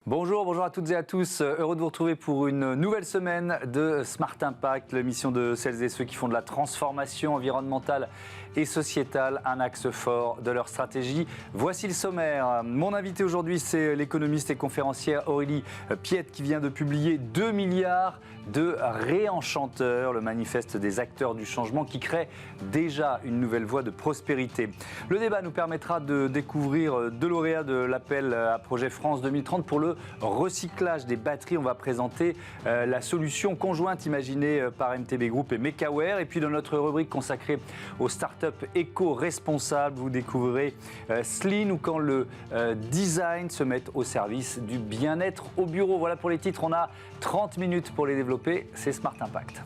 Bonjour à toutes et à tous. Heureux de vous retrouver pour une nouvelle semaine de Smart Impact, l'émission de celles et ceux qui font de la transformation environnementale et sociétale un axe fort de leur stratégie. Voici le sommaire. Mon invité aujourd'hui, c'est l'économiste et conférencière Aurélie Piette qui vient de publier 2 milliards de réenchanteurs, le manifeste des acteurs du changement qui crée déjà une nouvelle voie de prospérité. Le débat nous permettra de découvrir deux lauréats de l'appel à projet France 2030 pour le recyclage des batteries. On va présenter la solution conjointe imaginée par MTB Group et Mekaware. Et puis dans notre rubrique consacrée aux startups éco-responsables, vous découvrirez Sleen ou quand le design se met au service du bien-être au bureau. Voilà pour les titres, on a 30 minutes pour les développer. C'est Smart Impact.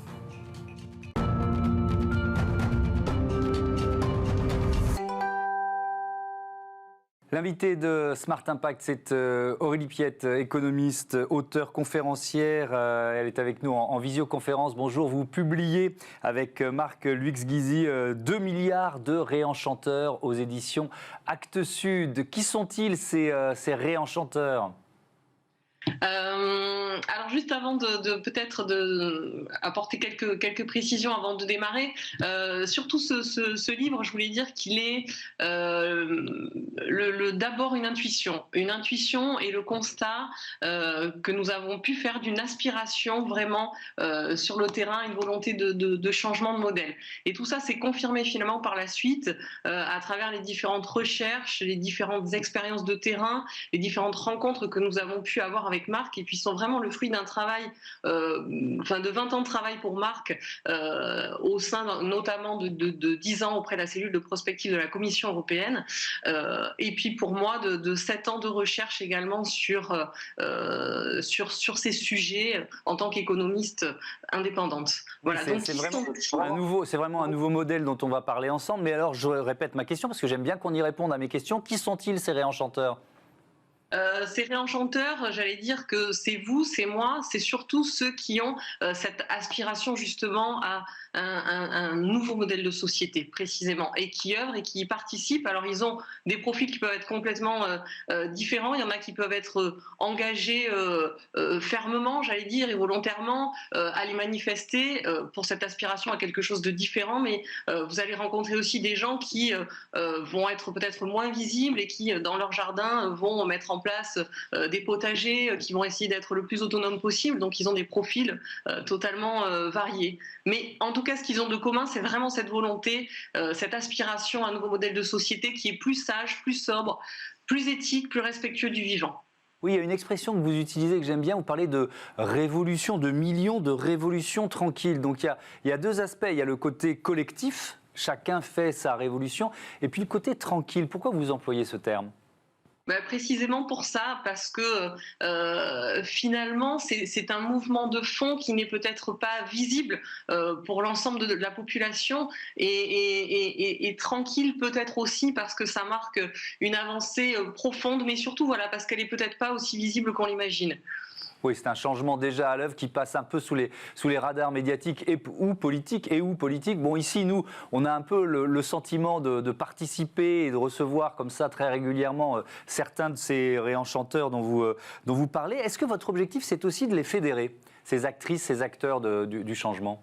L'invité de Smart Impact, c'est Aurélie Piette, économiste, auteure, conférencière. Elle est avec nous en visioconférence. Bonjour, vous publiez avec Marc Luix-Guizy 2 milliards de réenchanteurs aux éditions Actes Sud. Qui sont-ils ces réenchanteurs ? Alors juste avant peut-être apporter quelques précisions avant de démarrer, surtout ce livre, je voulais dire qu'il est d'abord une intuition et le constat que nous avons pu faire d'une aspiration vraiment sur le terrain, une volonté de changement de modèle. Et tout ça s'est confirmé finalement par la suite à travers les différentes recherches, les différentes expériences de terrain, les différentes rencontres que nous avons pu avoir avec Marc, et puis sont vraiment le fruit d'un travail, de 20 ans de travail pour Marc, au sein notamment de 10 ans auprès de la cellule de prospective de la Commission européenne, et puis pour moi de 7 ans de recherche également sur ces sujets en tant qu'économiste indépendante. Voilà. C'est vraiment un nouveau modèle dont on va parler ensemble. Mais alors, je répète ma question parce que j'aime bien qu'on y réponde à mes questions. Qui sont-ils ces réenchanteurs ? Ces réenchanteurs, j'allais dire que c'est vous, c'est moi, c'est surtout ceux qui ont cette aspiration justement à un nouveau modèle de société précisément, et qui œuvrent et qui y participent. Alors ils ont des profils qui peuvent être complètement différents. Il y en a qui peuvent être engagés fermement, j'allais dire, et volontairement à les manifester pour cette aspiration à quelque chose de différent. Mais vous allez rencontrer aussi des gens qui vont être peut-être moins visibles et qui dans leur jardin vont mettre en place des potagers qui vont essayer d'être le plus autonome possible. Donc ils ont des profils totalement variés. Mais en tout cas, ce qu'ils ont de commun, c'est vraiment cette volonté, cette aspiration à un nouveau modèle de société qui est plus sage, plus sobre, plus éthique, plus respectueux du vivant. Oui, il y a une expression que vous utilisez que j'aime bien, vous parlez de révolution, de millions de révolutions tranquilles. Donc il y a deux aspects, il y a le côté collectif, chacun fait sa révolution, et puis le côté tranquille. Pourquoi vous employez ce terme ? Précisément pour ça, parce que finalement c'est un mouvement de fond qui n'est peut-être pas visible pour l'ensemble de la population, et tranquille peut-être aussi parce que ça marque une avancée profonde, mais surtout parce qu'elle est peut-être pas aussi visible qu'on l'imagine. Oui, c'est un changement déjà à l'œuvre qui passe un peu sous les radars médiatiques ou politiques. Bon, ici, nous, on a un peu le sentiment de participer et de recevoir comme ça très régulièrement certains de ces réenchanteurs dont vous parlez. Est-ce que votre objectif, c'est aussi de les fédérer, ces actrices, ces acteurs du changement ?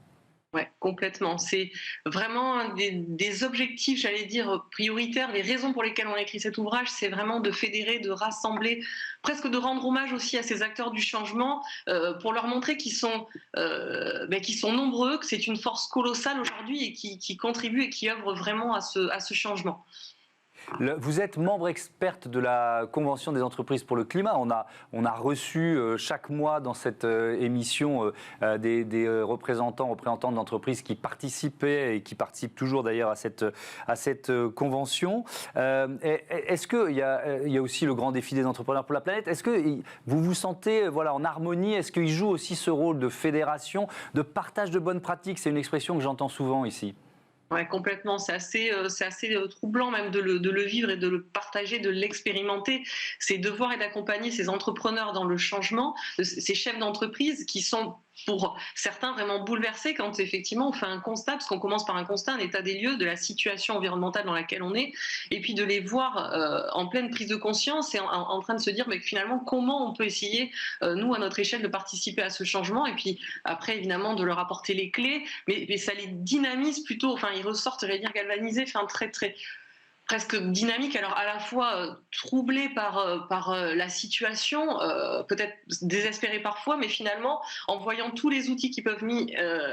Oui, complètement. C'est vraiment des objectifs, j'allais dire, prioritaires. Les raisons pour lesquelles on a écrit cet ouvrage, c'est vraiment de fédérer, de rassembler, presque de rendre hommage aussi à ces acteurs du changement, pour leur montrer qu'ils sont nombreux, que c'est une force colossale aujourd'hui et qui contribuent et qui œuvrent vraiment à ce changement. Vous êtes membre experte de la Convention des entreprises pour le climat. On a reçu chaque mois dans cette émission des représentantes d'entreprises qui participaient et qui participent toujours d'ailleurs à cette convention. Est-ce qu'il y a aussi le grand défi des entrepreneurs pour la planète ? Est-ce que vous vous sentez en harmonie ? Est-ce qu'il joue aussi ce rôle de fédération, de partage de bonnes pratiques ? C'est une expression que j'entends souvent ici. Ouais, complètement. C'est assez troublant même de le vivre et de le partager, de l'expérimenter. C'est de voir et d'accompagner ces entrepreneurs dans le changement, ces chefs d'entreprise qui sont pour certains vraiment bouleversés quand effectivement on fait un constat, parce qu'on commence par un constat, un état des lieux de la situation environnementale dans laquelle on est, et puis de les voir en pleine prise de conscience et en train de se dire mais finalement comment on peut essayer, nous à notre échelle, de participer à ce changement, et puis après évidemment de leur apporter les clés, mais ça les dynamise plutôt, enfin ils ressortent, j'allais dire galvanisés, enfin très très presque dynamique, alors à la fois troublé par la situation, peut-être désespéré parfois, mais finalement, en voyant tous les outils qui peuvent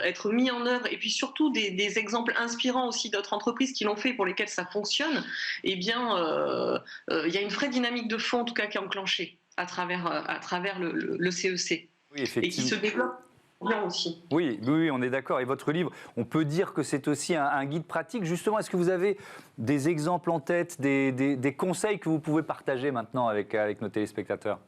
être mis en œuvre, et puis surtout des exemples inspirants aussi d'autres entreprises qui l'ont fait, pour lesquelles ça fonctionne, eh bien, il y a une vraie dynamique de fond, en tout cas, qui est enclenchée à travers le CEC, Oui, et qui se effectivement. développe bien aussi. Oui, on est d'accord. Et votre livre, on peut dire que c'est aussi un guide pratique. Justement, est-ce que vous avez des exemples en tête, des conseils que vous pouvez partager maintenant avec nos téléspectateurs?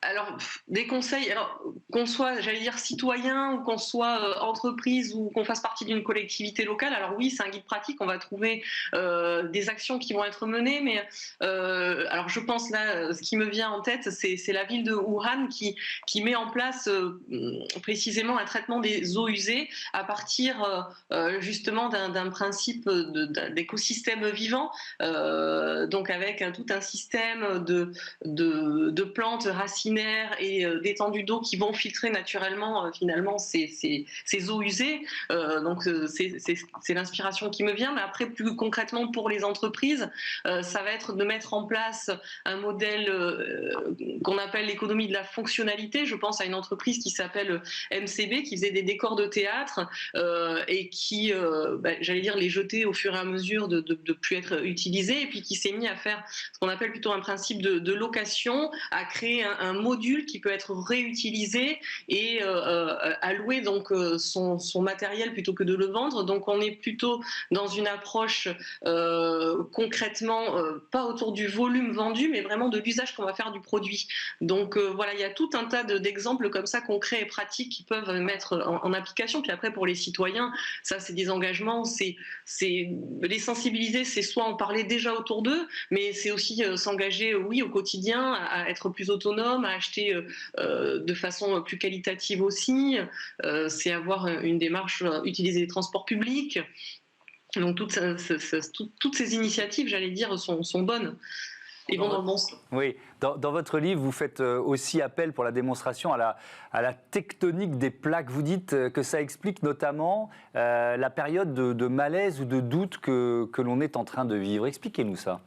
Alors, des conseils, alors, qu'on soit, j'allais dire, citoyen, ou qu'on soit entreprise, ou qu'on fasse partie d'une collectivité locale, alors oui, c'est un guide pratique, on va trouver des actions qui vont être menées, mais alors je pense là, ce qui me vient en tête, c'est la ville de Wuhan qui met en place précisément un traitement des eaux usées à partir justement d'un principe d'écosystème vivant, donc avec tout un système de plantes racinaires et d'étendues d'eau qui vont filtrer naturellement finalement ces eaux usées. Donc c'est l'inspiration qui me vient. Mais après, plus concrètement pour les entreprises, ça va être de mettre en place un modèle qu'on appelle l'économie de la fonctionnalité. Je pense à une entreprise qui s'appelle MCB, qui faisait des décors de théâtre et qui, j'allais dire, les jetait au fur et à mesure de plus être utilisés, et puis qui s'est mis à faire ce qu'on appelle plutôt un principe de location, à créer un module qui peut être réutilisé et allouer donc son matériel plutôt que de le vendre. Donc on est plutôt dans une approche concrètement pas autour du volume vendu, mais vraiment de l'usage qu'on va faire du produit. Donc voilà, il y a tout un tas d'exemples comme ça, concrets et pratiques, qui peuvent mettre en application. Puis après, pour les citoyens, ça c'est des engagements, c'est les sensibiliser, c'est soit en parler déjà autour d'eux, mais c'est aussi s'engager, oui, au quotidien, à être plus autonome, à acheter de façon plus qualitative aussi. C'est avoir une démarche, utiliser les transports publics. Donc toutes ces initiatives, j'allais dire, sont bonnes et vont dans le bon sens. Oui, dans votre livre, vous faites aussi appel pour la démonstration à la tectonique des plaques. Vous dites que ça explique notamment la période de malaise ou de doute que l'on est en train de vivre. Expliquez-nous ça.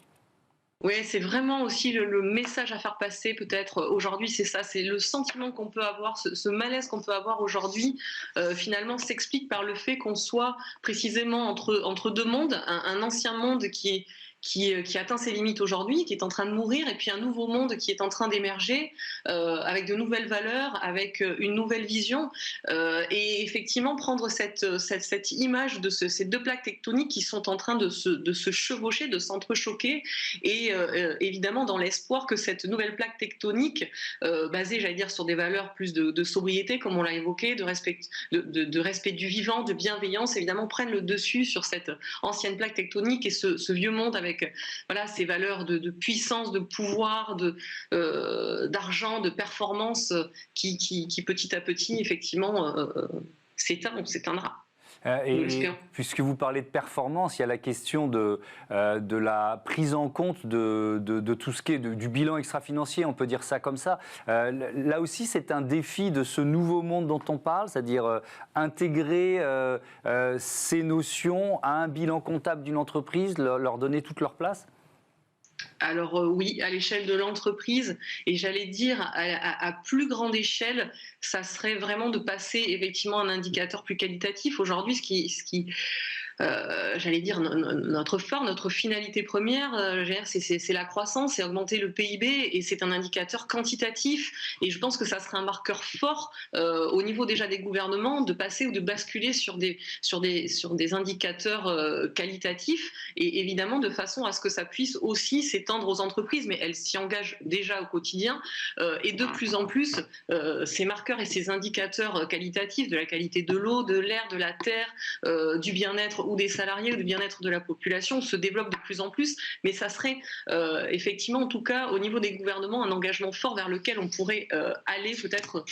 Oui, c'est vraiment aussi le message à faire passer peut-être aujourd'hui, c'est ça, c'est le sentiment qu'on peut avoir, ce malaise qu'on peut avoir aujourd'hui, finalement s'explique par le fait qu'on soit précisément entre deux mondes, un ancien monde qui atteint ses limites aujourd'hui, qui est en train de mourir, et puis un nouveau monde qui est en train d'émerger, avec de nouvelles valeurs, avec une nouvelle vision, et effectivement prendre cette image de ces deux plaques tectoniques qui sont en train de se chevaucher, de s'entrechoquer, et évidemment dans l'espoir que cette nouvelle plaque tectonique, basée, j'allais dire, sur des valeurs plus de sobriété, comme on l'a évoqué, de respect du vivant, de bienveillance, évidemment, prenne le dessus sur cette ancienne plaque tectonique et ce vieux monde avec voilà, ces valeurs de puissance, de pouvoir, d'argent, de performance qui petit à petit, effectivement, s'éteindra. Puisque vous parlez de performance, il y a la question de la prise en compte de tout ce qui est du bilan extra-financier, on peut dire ça comme ça. Là aussi, c'est un défi de ce nouveau monde dont on parle, c'est-à-dire intégrer ces notions à un bilan comptable d'une entreprise, leur donner toute leur place. Alors oui, à l'échelle de l'entreprise, et j'allais dire à plus grande échelle, ça serait vraiment de passer effectivement à un indicateur plus qualitatif. Aujourd'hui, ce qui j'allais dire, notre phare, notre finalité première, c'est la croissance, c'est augmenter le PIB, et c'est un indicateur quantitatif. Et je pense que ça serait un marqueur fort au niveau déjà des gouvernements de passer ou de basculer sur des indicateurs qualitatifs, et évidemment de façon à ce que ça puisse aussi s'étendre aux entreprises, mais elles s'y engagent déjà au quotidien. Et de plus en plus, ces marqueurs et ces indicateurs qualitatifs de la qualité de l'eau, de l'air, de la terre, du bien-être ou des salariés ou du bien-être de la population se développe de plus en plus, mais ça serait effectivement, en tout cas, au niveau des gouvernements, un engagement fort vers lequel on pourrait aller peut-être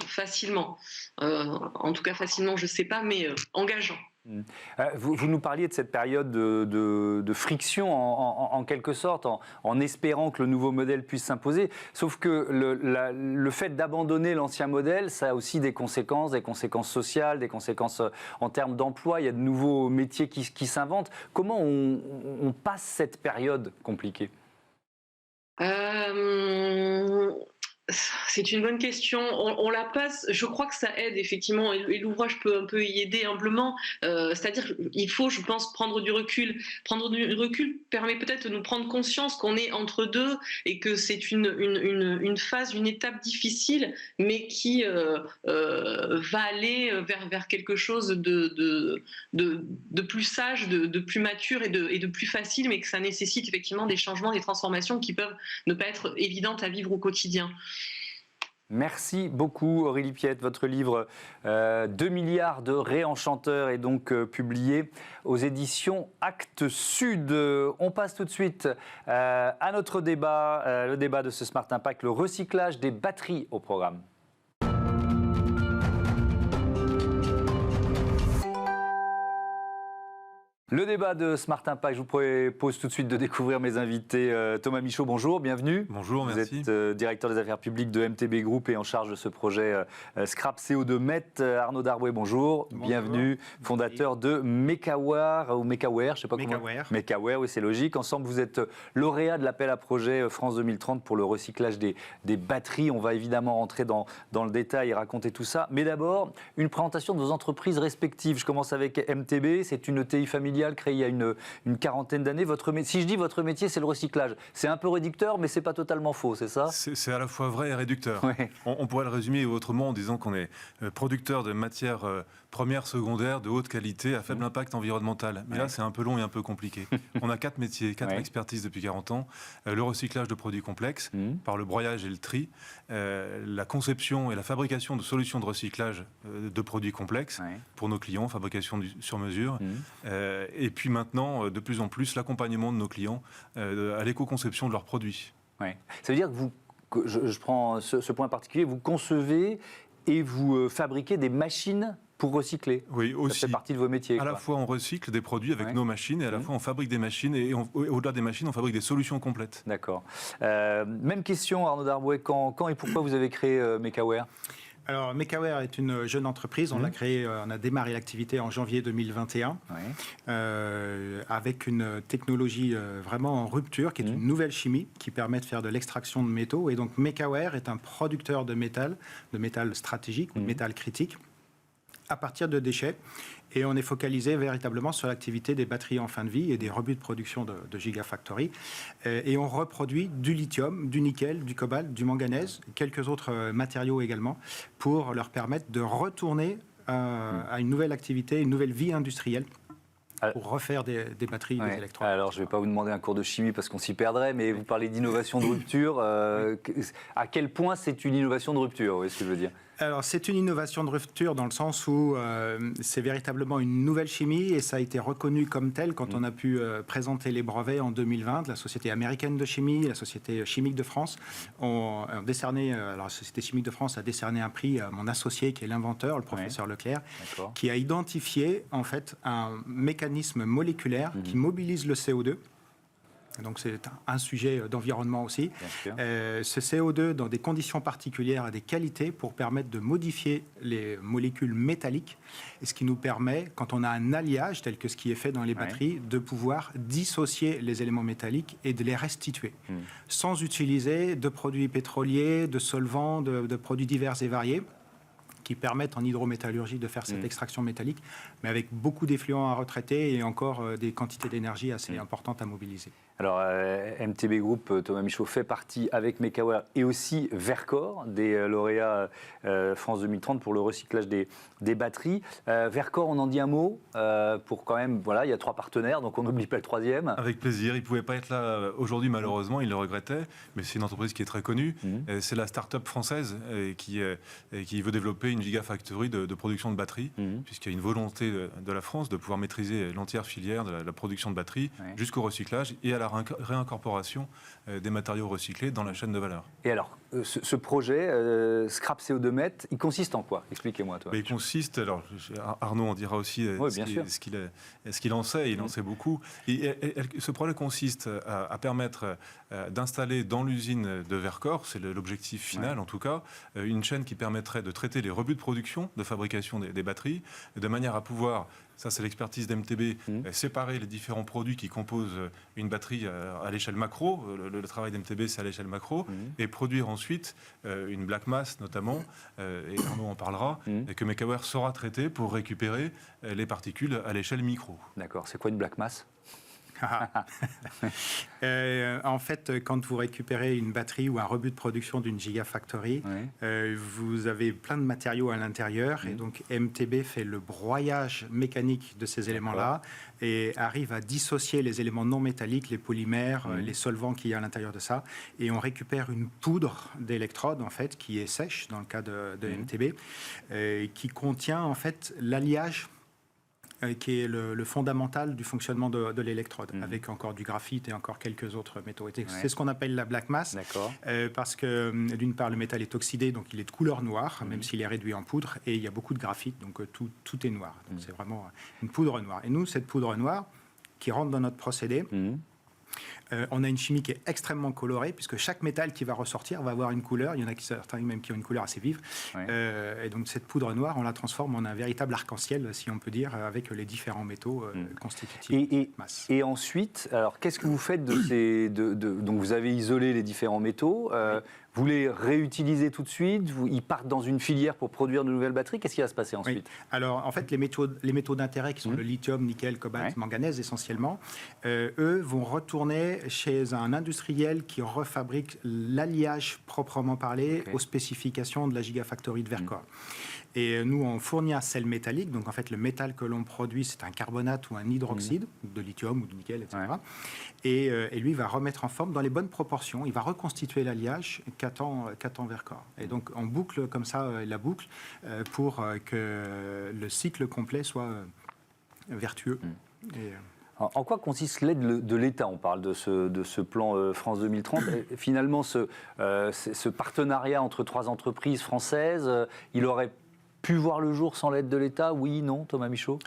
facilement. En tout cas, facilement, je ne sais pas, mais engageant. Vous nous parliez de cette période de friction en quelque sorte, en espérant que le nouveau modèle puisse s'imposer. Sauf que le fait d'abandonner l'ancien modèle, ça a aussi des conséquences sociales, des conséquences en termes d'emploi. Il y a de nouveaux métiers qui s'inventent. Comment on passe cette période compliquée ? C'est une bonne question. On la passe. Je crois que ça aide effectivement, et l'ouvrage peut un peu y aider humblement. C'est-à-dire, il faut, je pense, prendre du recul. Prendre du recul permet peut-être de nous prendre conscience qu'on est entre deux et que c'est une phase, une étape difficile, mais qui va aller vers quelque chose de plus sage, de plus mature et de plus facile, mais que ça nécessite effectivement des changements, des transformations qui peuvent ne pas être évidentes à vivre au quotidien. Merci beaucoup Aurélie Piette. Votre livre 2 milliards de réenchanteurs est donc publié aux éditions Actes Sud. On passe tout de suite à notre débat, le débat de ce Smart Impact, le recyclage des batteries au programme. Le débat de Smart Impact, je vous propose tout de suite de découvrir mes invités. Thomas Michaud, bonjour, bienvenue. Bonjour, merci. Vous êtes directeur des affaires publiques de MTB Group et en charge de ce projet Scrap CO2 Met. Arnaud Darbois, bonjour, bienvenue. Fondateur de Mekaware, ou Mekaware, je ne sais pas comment. Mekaware, oui, c'est logique. Ensemble, vous êtes lauréat de l'appel à projet France 2030 pour le recyclage des batteries. On va évidemment rentrer dans le détail et raconter tout ça. Mais d'abord, une présentation de vos entreprises respectives. Je commence avec MTB, c'est une ETI familiale créé il y a une quarantaine d'années. Si je dis votre métier, c'est le recyclage. C'est un peu réducteur, mais c'est pas totalement faux, c'est ça ? C'est à la fois vrai et réducteur. Ouais. On pourrait le résumer autrement en disant qu'on est producteur de matières premières, secondaires, de haute qualité, à faible impact environnemental. Mais là, c'est un peu long et un peu compliqué. On a 4 métiers, 4 expertises depuis 40 ans. Le recyclage de produits complexes, par le broyage et le tri, la conception et la fabrication de solutions de recyclage de produits complexes pour nos clients, fabrication sur mesure. Et puis maintenant, de plus en plus, l'accompagnement de nos clients à l'éco-conception de leurs produits. Ouais. Ça veut dire que je prends ce point particulier, vous concevez et vous fabriquez des machines pour recycler. Oui, aussi. Ça fait partie de vos métiers. À la fois, on recycle des produits avec nos machines et à la fois, on fabrique des machines et au-delà des machines, on fabrique des solutions complètes. D'accord. Même question, Arnaud Darbois. Quand et pourquoi vous avez créé Mekaware ? Alors, Mekaware est une jeune entreprise. On l'a créée, on a démarré l'activité en janvier 2021 avec une technologie vraiment en rupture, qui est une nouvelle chimie qui permet de faire de l'extraction de métaux. Et donc, Mekaware est un producteur de métal stratégique ou de métal critique à partir de déchets. Et on est focalisé véritablement sur l'activité des batteries en fin de vie et des rebuts de production de Gigafactory. Et on reproduit du lithium, du nickel, du cobalt, du manganèse, quelques autres matériaux également, pour leur permettre de retourner à une nouvelle activité, une nouvelle vie industrielle, pour refaire des batteries, des électrodes. Alors, je ne vais pas vous demander un cours de chimie parce qu'on s'y perdrait, mais vous parlez d'innovation de rupture. À quel point c'est une innovation de rupture, vous voyez ce que je veux dire ? Alors, c'est une innovation de rupture dans le sens où c'est véritablement une nouvelle chimie et ça a été reconnu comme tel quand on a pu présenter les brevets en 2020. La Société américaine de chimie, la Société chimique de France ont décerné, alors la Société chimique de France a décerné un prix à mon associé qui est l'inventeur, le professeur Leclerc, qui a identifié en fait un mécanisme moléculaire qui mobilise le CO2. Donc c'est un sujet d'environnement aussi. Ce CO2 dans des conditions particulières a des qualités pour permettre de modifier les molécules métalliques, et ce qui nous permet, quand on a un alliage tel que ce qui est fait dans les batteries, de pouvoir dissocier les éléments métalliques et de les restituer, sans utiliser de produits pétroliers, de solvants, de produits divers et variés, qui permettent en hydrométallurgie de faire cette extraction métallique, mais avec beaucoup d'effluents à retraiter et encore des quantités d'énergie assez importantes à mobiliser. Alors, MTB Group, Thomas Michaud, fait partie avec Mekaware et aussi Verkor, des lauréats France 2030 pour le recyclage des batteries. Verkor, on en dit un mot pour quand même, voilà, il y a 3 partenaires, donc on n'oublie pas le 3e. Avec plaisir. Il ne pouvait pas être là aujourd'hui, malheureusement, il le regrettait, mais c'est une entreprise qui est très connue. C'est la start-up française qui veut développer une gigafactory de production de batteries, puisqu'il y a une volonté de la France de pouvoir maîtriser l'entière filière de la production de batteries jusqu'au recyclage et à la réincorporation des matériaux recyclés dans la chaîne de valeur. Et alors, ce projet, Scrap CO2 Met, il consiste en quoi? Expliquez-moi, toi. Il consiste, alors Arnaud en dira aussi ce qu'il en sait, il en sait beaucoup. Ce projet consiste à permettre d'installer dans l'usine de Vercors, c'est l'objectif final en tout cas, une chaîne qui permettrait de traiter les rebuts de production, de fabrication des batteries, de manière à pouvoir, ça c'est l'expertise d'MTB, séparer les différents produits qui composent une batterie à l'échelle macro, le travail d'MTB c'est à l'échelle macro, et produire ensuite une black mass notamment, et Arnaud en parlera, et que Mecaware saura traiter pour récupérer les particules à l'échelle micro. D'accord, c'est quoi une black mass? En fait, quand vous récupérez une batterie ou un rebut de production d'une gigafactory, vous avez plein de matériaux à l'intérieur et donc MTB fait le broyage mécanique de ces éléments-là et arrive à dissocier les éléments non métalliques, les polymères, les solvants qu'il y a à l'intérieur de ça, et on récupère une poudre d'électrode en fait qui est sèche dans le cas de MTB, qui contient en fait l'alliage qui est le fondamental du fonctionnement de l'électrode, avec encore du graphite et encore quelques autres métaux. C'est ce qu'on appelle la black mass, parce que d'une part le métal est oxydé, donc il est de couleur noire, même s'il est réduit en poudre, et il y a beaucoup de graphite, donc tout est noir. Donc c'est vraiment une poudre noire. Et nous, cette poudre noire qui rentre dans notre procédé, on a une chimie qui est extrêmement colorée, puisque chaque métal qui va ressortir va avoir une couleur. Il y en a certains même qui ont une couleur assez vive. Et donc cette poudre noire, on la transforme en un véritable arc-en-ciel, si on peut dire, avec les différents métaux constitutifs de masse. Et ensuite, alors qu'est-ce que vous faites de ces... donc vous avez isolé les différents métaux, vous les réutilisez tout de suite, ils partent dans une filière pour produire de nouvelles batteries. Qu'est-ce qui va se passer ensuite? Alors en fait, les métaux d'intérêt qui sont le lithium, nickel, cobalt, manganèse essentiellement, eux vont retourner chez un industriel qui refabrique l'alliage proprement parlé aux spécifications de la gigafactory de Vercors. Et nous, on fournit un sel métallique. Donc, en fait, le métal que l'on produit, c'est un carbonate ou un hydroxyde de lithium ou de nickel, etc. Et lui va remettre en forme dans les bonnes proportions. Il va reconstituer l'alliage qu'attend Vercors. Et donc, on boucle comme ça la boucle pour que le cycle complet soit vertueux. En quoi consiste l'aide de l'État? On parle de ce plan France 2030. Finalement, ce partenariat entre 3 entreprises françaises, il aurait pu voir le jour sans l'aide de l'État? Oui, non, Thomas Michaud?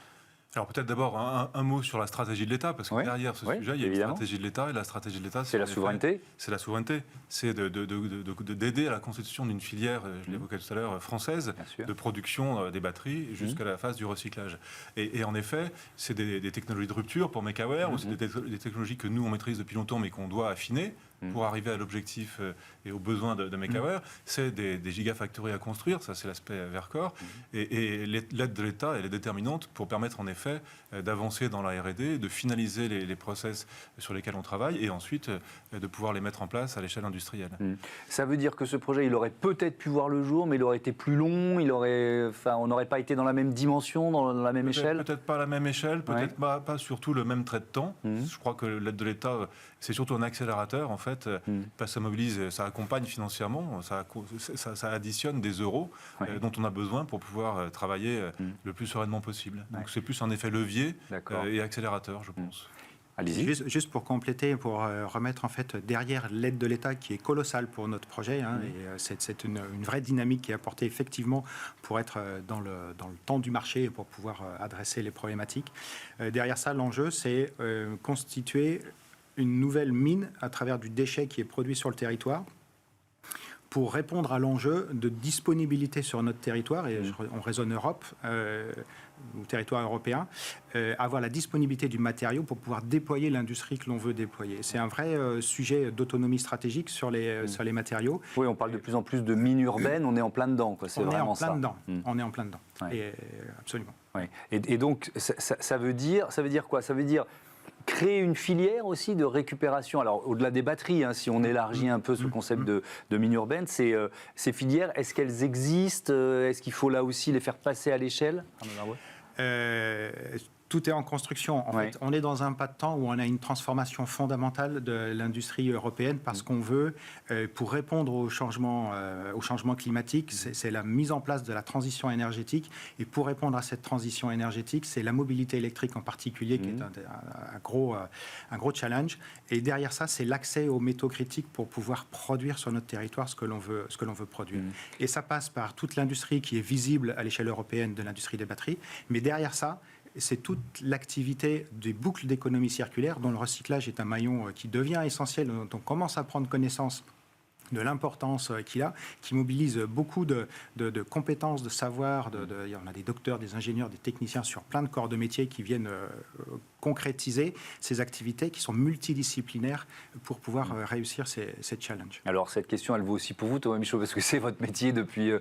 Alors peut-être d'abord un mot sur la stratégie de l'État, parce que derrière ce sujet, il y a une stratégie de l'État, et la stratégie de l'État, c'est la souveraineté. C'est la souveraineté, c'est d'aider à la constitution d'une filière, je l'évoquais tout à l'heure, française, de production des batteries jusqu'à la phase du recyclage. Et en effet, c'est des technologies de rupture pour Mecaware, ou c'est des technologies que nous, on maîtrise depuis longtemps, mais qu'on doit affiner pour arriver à l'objectif et aux besoins de Mecaware. C'est des gigafactories à construire, ça c'est l'aspect Vercors, et l'aide de l'État, elle est déterminante pour permettre en effet d'avancer dans la R&D, de finaliser les process sur lesquels on travaille, et ensuite de pouvoir les mettre en place à l'échelle industrielle. Ça veut dire que ce projet, il aurait peut-être pu voir le jour, mais il aurait été plus long, on n'aurait pas été dans la même dimension, dans la même échelle? Peut-être pas la même échelle, peut-être pas surtout le même trait de temps. Je crois que l'aide de l'État, c'est surtout un accélérateur, en fait. Ça mobilise, ça accompagne financièrement, ça additionne des euros dont on a besoin pour pouvoir travailler le plus sereinement possible. Donc c'est plus un effet levier et accélérateur, je pense. Allez-y. Juste pour compléter, pour remettre en fait derrière l'aide de l'État qui est colossale pour notre projet, et c'est une vraie dynamique qui est apportée effectivement pour être dans le temps du marché et pour pouvoir adresser les problématiques. Derrière ça, l'enjeu, c'est constituer une nouvelle mine à travers du déchet qui est produit sur le territoire pour répondre à l'enjeu de disponibilité sur notre territoire, et on raisonne Europe, ou territoire européen, avoir la disponibilité du matériau pour pouvoir déployer l'industrie que l'on veut déployer. C'est un vrai sujet d'autonomie stratégique sur les matériaux. Oui, on parle de plus en plus de mines urbaines, on est en plein dedans, quoi. C'est vraiment ça. On est en plein dedans, et, absolument. Et donc, ça veut dire quoi? Ça veut dire créer une filière aussi de récupération. Alors, au-delà des batteries, si on élargit un peu ce concept de mine urbaine, ces filières, est-ce qu'elles existent? Est-ce qu'il faut là aussi les faire passer à l'échelle? Tout est en construction. En fait, on est dans un pas de temps où on a une transformation fondamentale de l'industrie européenne parce qu'on veut, pour répondre au changement climatique, c'est la mise en place de la transition énergétique. Et pour répondre à cette transition énergétique, c'est la mobilité électrique en particulier qui est un gros challenge. Et derrière ça, c'est l'accès aux métaux critiques pour pouvoir produire sur notre territoire ce que l'on veut produire. Et ça passe par toute l'industrie qui est visible à l'échelle européenne de l'industrie des batteries. Mais derrière ça, c'est toute l'activité des boucles d'économie circulaire dont le recyclage est un maillon qui devient essentiel, dont on commence à prendre connaissance de l'importance qu'il a, qui mobilise beaucoup de compétences, de savoir. On a des docteurs, des ingénieurs, des techniciens sur plein de corps de métier qui viennent concrétiser ces activités qui sont multidisciplinaires pour pouvoir réussir ces challenges. Alors cette question, elle vaut aussi pour vous, Thomas Michaud, parce que c'est votre métier depuis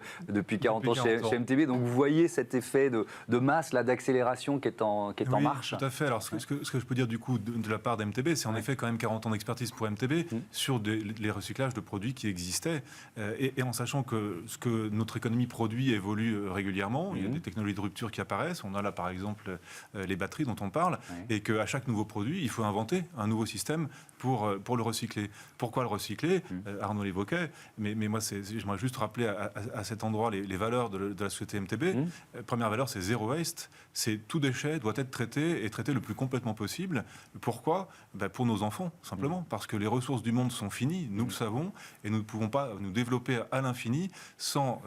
40 ans chez MTB. Donc vous voyez cet effet de masse, d'accélération qui est en marche. Tout à fait. Alors ce que je peux dire du coup de la part d'MTB, c'est en effet quand même 40 ans d'expertise pour MTB sur les recyclages de produits qui existaient et en sachant que ce que notre économie produit évolue régulièrement. Il y a des technologies de rupture qui apparaissent. On a là par exemple les batteries dont on parle. Et qu'à chaque nouveau produit, il faut inventer un nouveau système pour le recycler. Pourquoi le recycler Arnaud l'évoquait, mais moi, j'aimerais juste rappeler à cet endroit les valeurs de la société MTB. Première valeur, c'est zéro waste. C'est tout déchet doit être traité et traité le plus complètement possible. Pourquoi Pour nos enfants, simplement. Parce que les ressources du monde sont finies, nous le savons, et nous ne pouvons pas nous développer à l'infini sans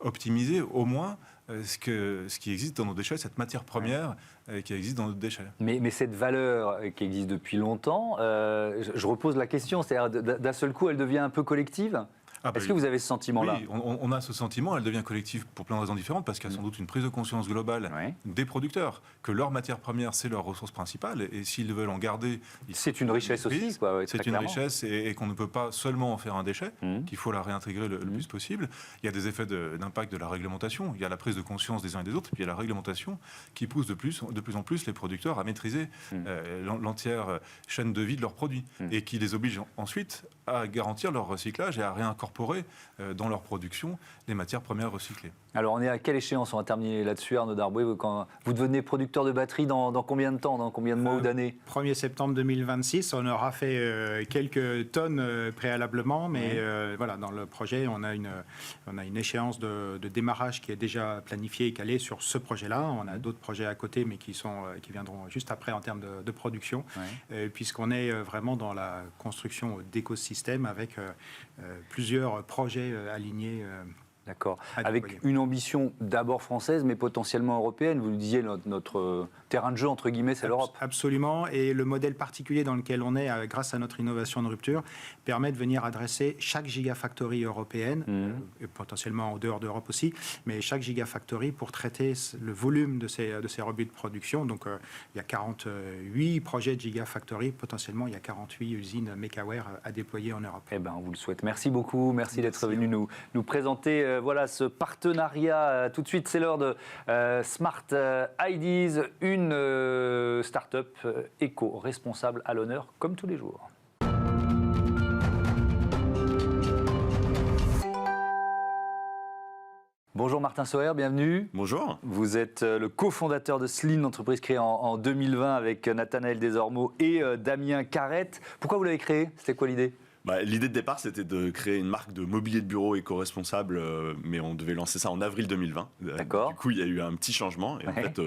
optimiser au moins ce qui existe dans nos déchets, cette matière première qui existe dans nos déchets. Mais cette valeur qui existe depuis longtemps, je repose la question, c'est-à-dire d'un seul coup, elle devient un peu collective ? Est-ce que vous avez ce sentiment-là ? Oui, on a ce sentiment, elle devient collective pour plein de raisons différentes, parce qu'il y a sans doute une prise de conscience globale des producteurs, que leur matière première, c'est leur ressource principale, et s'ils veulent en garder... C'est une richesse aussi, quoi. C'est une richesse, et qu'on ne peut pas seulement en faire un déchet, qu'il faut la réintégrer le plus possible. Il y a des effets d'impact de la réglementation, il y a la prise de conscience des uns et des autres, et puis il y a la réglementation qui pousse de plus en plus les producteurs à maîtriser l'entière chaîne de vie de leurs produits, et qui les oblige ensuite à garantir leur recyclage et à réincorporer dans leur production les matières premières recyclées. Alors on est à quelle échéance ? On va terminer là-dessus, Arnaud Darboy. Quand vous devenez producteur de batteries dans combien de temps ? Dans combien de mois ou d'années ? 1er septembre 2026, on aura fait quelques tonnes préalablement, mais voilà, dans le projet, on a une échéance de démarrage qui est déjà planifiée et calée sur ce projet-là. On a d'autres projets à côté, mais qui viendront juste après en termes de production, puisqu'on est vraiment dans la construction d'écosystèmes avec plusieurs projets alignés. D'accord. Avec une ambition d'abord française, mais potentiellement européenne. Vous le disiez, notre terrain de jeu, entre guillemets, c'est l'Europe. Absolument. Et le modèle particulier dans lequel on est, grâce à notre innovation de rupture, permet de venir adresser chaque gigafactory européenne, et potentiellement en dehors d'Europe aussi, mais chaque gigafactory pour traiter le volume de ces rebuts de production. Donc, il y a 48 projets de gigafactory. Potentiellement, il y a 48 usines Mekaware à déployer en Europe. Eh ben, on vous le souhaite. Merci beaucoup. Merci d'être venu nous présenter voilà ce partenariat. Tout de suite, c'est l'heure de Smart Ideas, une start-up éco-responsable à l'honneur, comme tous les jours. Bonjour Martin Sauer, bienvenue. Bonjour. Vous êtes le cofondateur de Sleen, entreprise créée en 2020 avec Nathanaël Desormeaux et Damien Carrette. Pourquoi vous l'avez créé ? C'était quoi l'idée ? L'idée de départ, c'était de créer une marque de mobilier de bureau éco-responsable, mais on devait lancer ça en avril 2020. D'accord. Du coup, il y a eu un petit changement. Et en fait,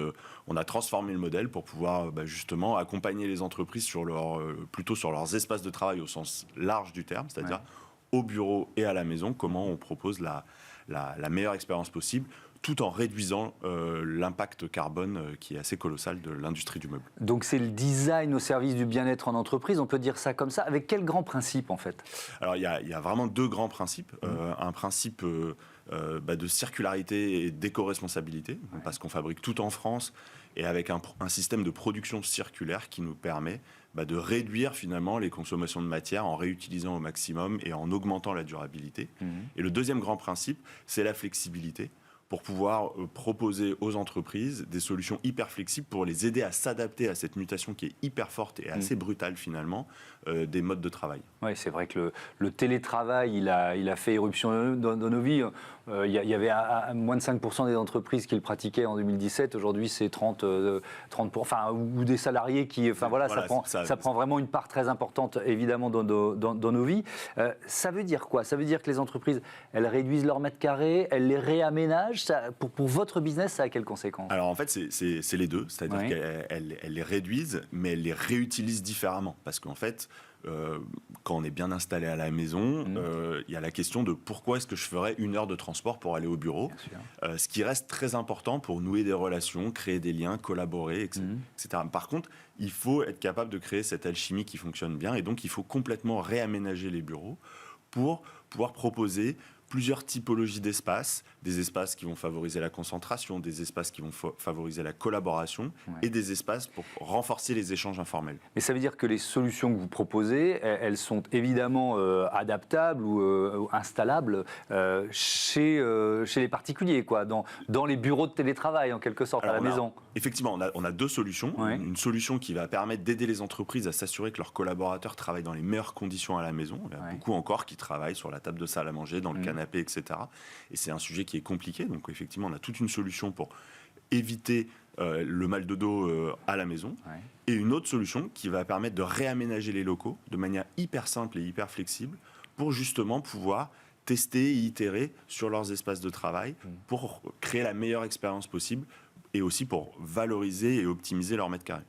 on a transformé le modèle pour pouvoir justement accompagner les entreprises plutôt sur leurs espaces de travail au sens large du terme, c'est-à-dire au bureau et à la maison, comment on propose la meilleure expérience possible, tout en réduisant l'impact carbone qui est assez colossal de l'industrie du meuble. Donc c'est le design au service du bien-être en entreprise, on peut dire ça comme ça. Avec quel grand principe en fait ? Alors il y a vraiment deux grands principes. Un principe de circularité et d'éco-responsabilité, parce qu'on fabrique tout en France et avec un système de production circulaire qui nous permet de réduire finalement les consommations de matière en réutilisant au maximum et en augmentant la durabilité. Et le deuxième grand principe, c'est la flexibilité. pour pouvoir proposer aux entreprises des solutions hyper flexibles pour les aider à s'adapter à cette mutation qui est hyper forte et assez brutale finalement des modes de travail. Oui, c'est vrai que le télétravail, il a fait éruption dans nos vies. Il y avait moins de 5% des entreprises qui le pratiquaient en 2017. Aujourd'hui, c'est 30%, ou des salariés qui... ça prend vraiment une part très importante, évidemment, dans nos vies. Ça veut dire quoi? Ça veut dire que les entreprises, elles réduisent leurs mètres carrés, elles les réaménagent. Pour votre business, ça a quelles conséquences? Alors, en fait, c'est les deux. C'est-à-dire qu'elles les réduisent, mais elles les réutilisent différemment. Parce qu'en fait... quand on est bien installé à la maison, il y a la question de pourquoi est-ce que je ferais 1 heure de transport pour aller au bureau, ce qui reste très important pour nouer des relations, créer des liens, collaborer, etc. Par contre, il faut être capable de créer cette alchimie qui fonctionne bien et donc il faut complètement réaménager les bureaux pour pouvoir proposer plusieurs typologies d'espaces, des espaces qui vont favoriser la concentration, des espaces qui vont favoriser la collaboration et des espaces pour renforcer les échanges informels. Mais ça veut dire que les solutions que vous proposez, elles sont évidemment adaptables ou installables chez les particuliers, quoi, dans les bureaux de télétravail en quelque sorte, à la maison. Effectivement, on a 2 solutions. Une solution qui va permettre d'aider les entreprises à s'assurer que leurs collaborateurs travaillent dans les meilleures conditions à la maison. Il y a beaucoup encore qui travaillent sur la table de salle à manger, dans le canapé, etc. Et c'est un sujet qui est compliqué. Donc effectivement, on a toute une solution pour éviter le mal de dos à la maison. Et une autre solution qui va permettre de réaménager les locaux de manière hyper simple et hyper flexible pour justement pouvoir tester et itérer sur leurs espaces de travail pour créer la meilleure expérience possible et aussi pour valoriser et optimiser leur mètre carré.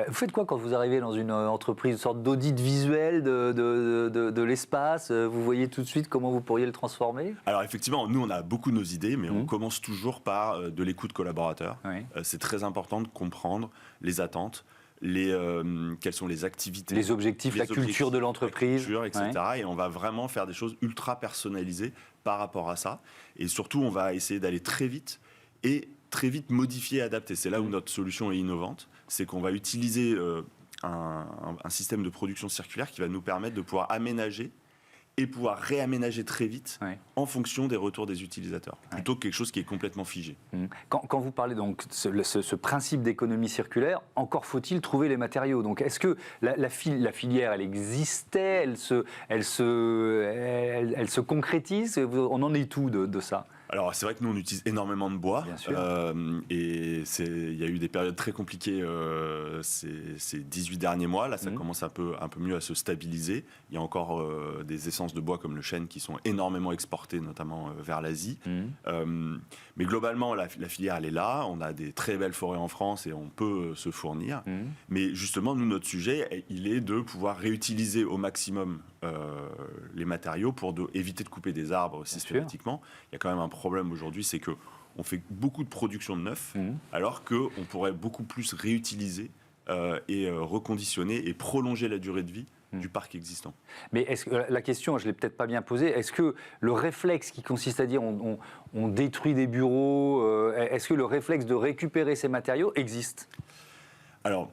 Vous faites quoi quand vous arrivez dans une entreprise, une sorte d'audit visuel de l'espace? Vous voyez tout de suite comment vous pourriez le transformer? Alors effectivement, nous on a beaucoup nos idées, mais on commence toujours par de l'écoute collaborateur. C'est très important de comprendre les attentes, quelles sont les activités, les objectifs, la culture de l'entreprise, etc. Et on va vraiment faire des choses ultra personnalisées par rapport à ça. Et surtout, on va essayer d'aller très vite et très vite modifier et adapter. C'est là où notre solution est innovante. C'est qu'on va utiliser un système de production circulaire qui va nous permettre de pouvoir aménager et pouvoir réaménager très vite en fonction des retours des utilisateurs, plutôt que quelque chose qui est complètement figé. Quand vous parlez donc de ce principe d'économie circulaire, encore faut-il trouver les matériaux. Donc est-ce que la filière, elle existait, elle se concrétise? On en est où de ça? Alors c'est vrai que nous on utilise énormément de bois et il y a eu des périodes très compliquées ces 18 derniers mois. Là ça commence un peu mieux à se stabiliser. Il y a encore des essences de bois comme le chêne qui sont énormément exportées, notamment vers l'Asie. Mais globalement la filière elle est là. On a des très belles forêts en France et on peut se fournir. Mais justement nous notre sujet il est de pouvoir réutiliser au maximum les matériaux pour éviter de couper des arbres systématiquement. Il y a quand même un problème aujourd'hui, c'est qu'on fait beaucoup de production de neuf, alors qu'on pourrait beaucoup plus réutiliser et reconditionner et prolonger la durée de vie du parc existant. Mais la question, je ne l'ai peut-être pas bien posée, est-ce que le réflexe qui consiste à dire on détruit des bureaux, est-ce que le réflexe de récupérer ces matériaux existe? Alors,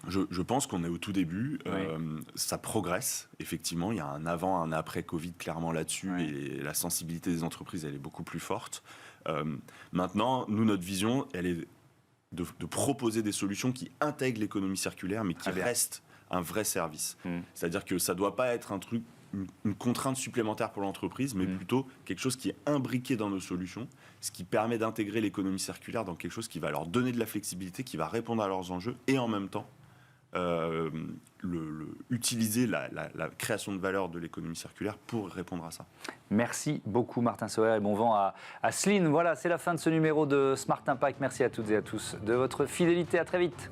je pense qu'on est au tout début, ça progresse, effectivement, il y a un avant, un après Covid clairement là-dessus, et la sensibilité des entreprises, elle est beaucoup plus forte. Maintenant, nous, notre vision, elle est de proposer des solutions qui intègrent l'économie circulaire, mais qui restent un vrai service. C'est-à-dire que ça ne doit pas être un truc, une contrainte supplémentaire pour l'entreprise, mais plutôt quelque chose qui est imbriqué dans nos solutions, ce qui permet d'intégrer l'économie circulaire dans quelque chose qui va leur donner de la flexibilité, qui va répondre à leurs enjeux, et en même temps, utiliser la création de valeur de l'économie circulaire pour répondre à ça. Merci beaucoup Martin Sauer et bon vent à Sleen. Voilà, c'est la fin de ce numéro de Smart Impact. Merci à toutes et à tous de votre fidélité. À très vite.